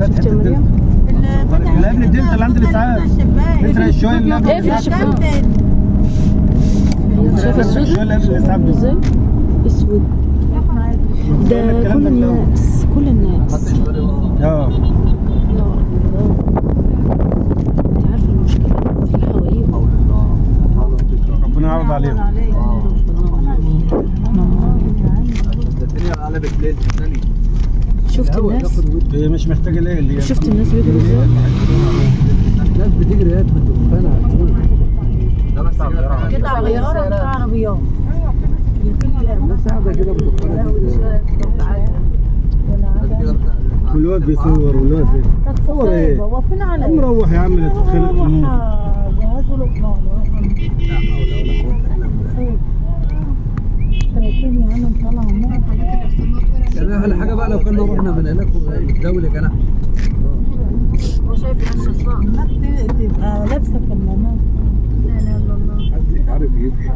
شفت يا مريم؟ اللي قبل الدلتا اللي عند الاسعاف اسرع شويه اللي قبل الاسعاف. شايف السود شويه اللي قبل الاسعاف دول ازاي؟ اسود ده كل الناس كل الناس. اه انت عارفه المشكله في اللي حواليهم. ربنا يعوض عليهم. الدنيا قلبت ليل ثاني. شفت الناس؟ هي مش محتاجه ليه اللي شفت الناس بيجروا ازاي؟ الناس بتجري من دكانها. ده بس كده عربيات عربيات الناس قاعده كده بدكانها. كل واحد بيصور واللي واقف صور ايه؟ واقفين على مروح يا عم تتخانق. جهازوا لقمه لا حول ولا قوه الا بالله. رايحين يا عم نطلع النار. يعني احلى حاجه بقى لو كنا رحنا من هناك الدوله كان احسن. هو شايف نفس الصلاة الناس تبقى لابسه كمامات. لا لا الله. حد عارف يمشي.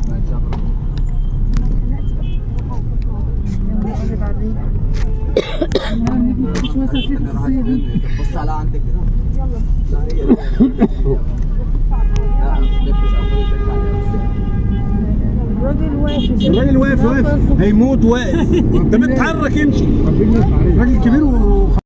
مش مثلا في خصوصيه. بص على عندك كده. يلا. لا هي لا ما تلفش على الراجل واقف الراجل واقف هيموت واقف. انت بتتحرك امشي. راجل كبير